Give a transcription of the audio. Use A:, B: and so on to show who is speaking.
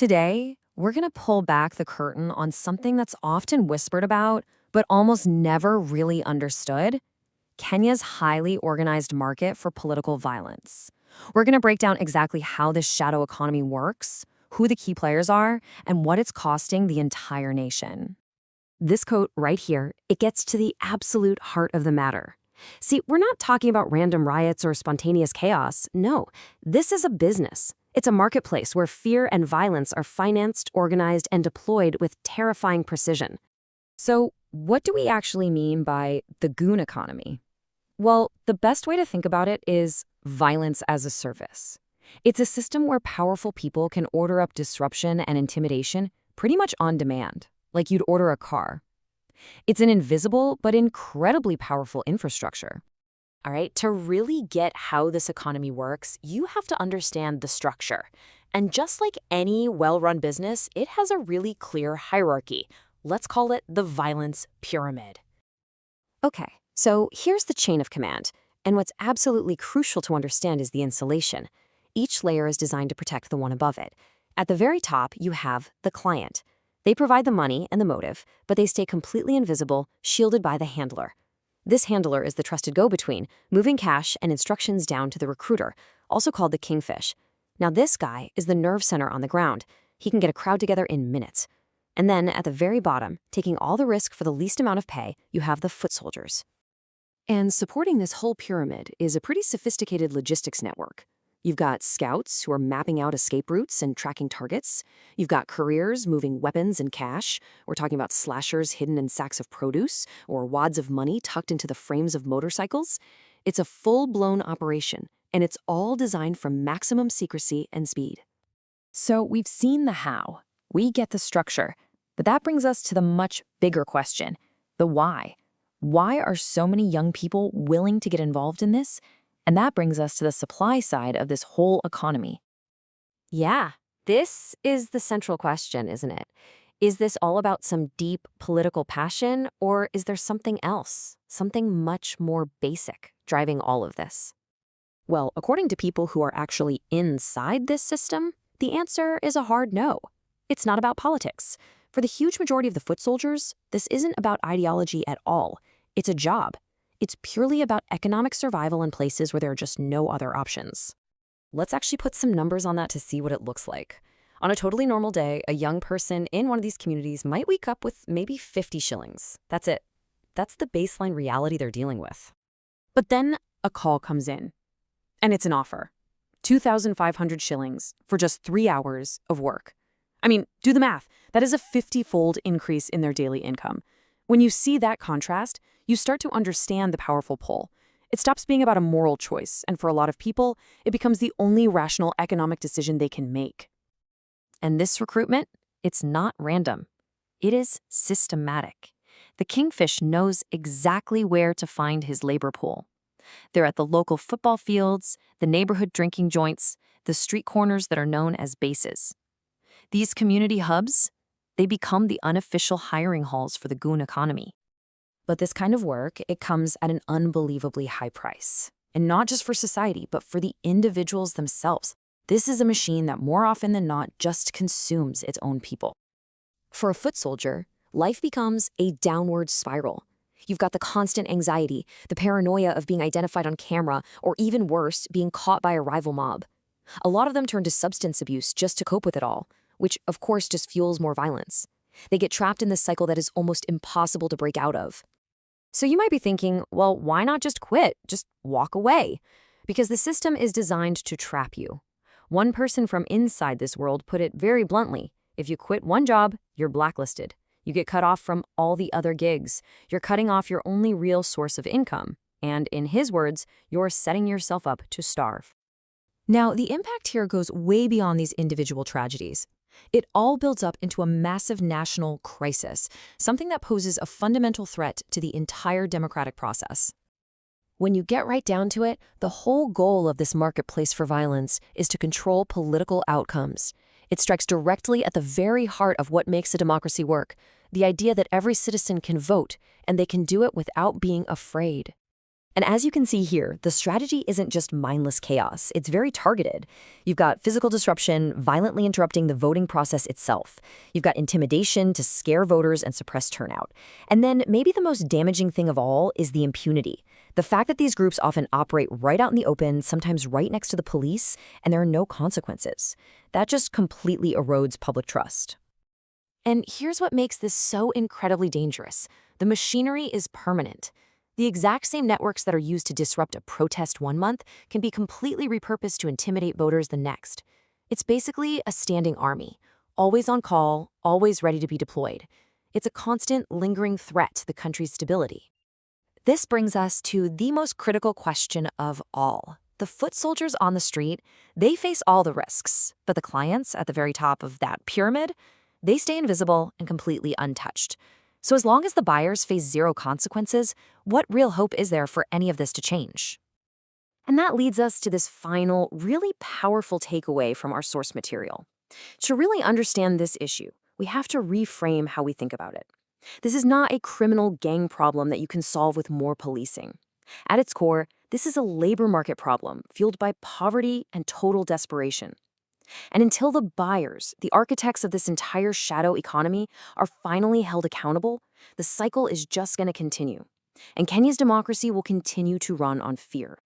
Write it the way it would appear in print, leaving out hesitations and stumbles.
A: Today, we're going to pull back the curtain on something that's often whispered about, but almost never really understood: Kenya's highly organized market for political violence. We're going to break down exactly how this shadow economy works, who the key players are, and what it's costing the entire nation. This quote right here, it gets to the absolute heart of the matter. See, we're not talking about random riots or spontaneous chaos. No, this is a business. It's a marketplace where fear and violence are financed, organized, and deployed with terrifying precision. So, what do we actually mean by the Goon economy? Well, the best way to think about it is violence as a service. It's a system where powerful people can order up disruption and intimidation pretty much on demand, like you'd order a car. It's an invisible but incredibly powerful infrastructure. All right, to really get how this economy works, you have to understand the structure. And just like any well-run business, it has a really clear hierarchy. Let's call it the violence pyramid. Okay, so here's the chain of command. And what's absolutely crucial to understand is the insulation. Each layer is designed to protect the one above it. At the very top, you have the client. They provide the money and the motive, but they stay completely invisible, shielded by the handler. This handler is the trusted go-between, moving cash and instructions down to the recruiter, also called the Kingfish. Now this guy is the nerve center on the ground. He can get a crowd together in minutes. And then at the very bottom, taking all the risk for the least amount of pay, you have the foot soldiers. And supporting this whole pyramid is a pretty sophisticated logistics network. You've got scouts who are mapping out escape routes and tracking targets. You've got couriers moving weapons and cash. We're talking about slashers hidden in sacks of produce or wads of money tucked into the frames of motorcycles. It's a full-blown operation, and it's all designed for maximum secrecy and speed. So we've seen the how. We get the structure. But that brings us to the much bigger question, the why. Why are so many young people willing to get involved in this? And that brings us to the supply side of this whole economy. Yeah, this is the central question, isn't it? Is this all about some deep political passion, or is there something else, something much more basic, driving all of this? Well, according to people who are actually inside this system, the answer is a hard no. It's not about politics. For the huge majority of the foot soldiers, this isn't about ideology at all. It's a job. It's purely about economic survival in places where there are just no other options. Let's actually put some numbers on that to see what it looks like. On a totally normal day, a young person in one of these communities might wake up with maybe 50 shillings. That's it. That's the baseline reality they're dealing with. But then a call comes in, and it's an offer. 2,500 shillings for just 3 hours of work. I mean, do the math. That is a 50-fold increase in their daily income. When you see that contrast, you start to understand the powerful pull. It stops being about a moral choice, and for a lot of people, it becomes the only rational economic decision they can make. And this recruitment, it's not random. It is systematic. The Kingfish knows exactly where to find his labor pool. They're at the local football fields, the neighborhood drinking joints, the street corners that are known as bases. These community hubs, they become the unofficial hiring halls for the Goon economy. But this kind of work, it comes at an unbelievably high price. And not just for society, but for the individuals themselves. This is a machine that more often than not just consumes its own people. For a foot soldier, life becomes a downward spiral. You've got the constant anxiety, the paranoia of being identified on camera, or even worse, being caught by a rival mob. A lot of them turn to substance abuse just to cope with it all, which of course just fuels more violence. They get trapped in this cycle that is almost impossible to break out of. So you might be thinking, well, why not just quit? Just walk away. Because the system is designed to trap you. One person from inside this world put it very bluntly: if you quit one job, you're blacklisted. You get cut off from all the other gigs. You're cutting off your only real source of income. And in his words, you're setting yourself up to starve. Now, the impact here goes way beyond these individual tragedies. It all builds up into a massive national crisis, something that poses a fundamental threat to the entire democratic process. When you get right down to it, the whole goal of this marketplace for violence is to control political outcomes. It strikes directly at the very heart of what makes a democracy work, the idea that every citizen can vote, and they can do it without being afraid. And as you can see here, the strategy isn't just mindless chaos, it's very targeted. You've got physical disruption, violently interrupting the voting process itself. You've got intimidation to scare voters and suppress turnout. And then maybe the most damaging thing of all is the impunity. The fact that these groups often operate right out in the open, sometimes right next to the police, and there are no consequences. That just completely erodes public trust. And here's what makes this so incredibly dangerous. The machinery is permanent. The exact same networks that are used to disrupt a protest one month can be completely repurposed to intimidate voters the next. It's basically a standing army, always on call, always ready to be deployed. It's a constant, lingering threat to the country's stability. This brings us to the most critical question of all. The foot soldiers on the street, they face all the risks, but the clients at the very top of that pyramid, they stay invisible and completely untouched. So as long as the buyers face zero consequences, what real hope is there for any of this to change? And that leads us to this final, really powerful takeaway from our source material. To really understand this issue, we have to reframe how we think about it. This is not a criminal gang problem that you can solve with more policing. At its core, this is a labor market problem fueled by poverty and total desperation. And until the buyers, the architects of this entire shadow economy, are finally held accountable, the cycle is just going to continue. And Kenya's democracy will continue to run on fear.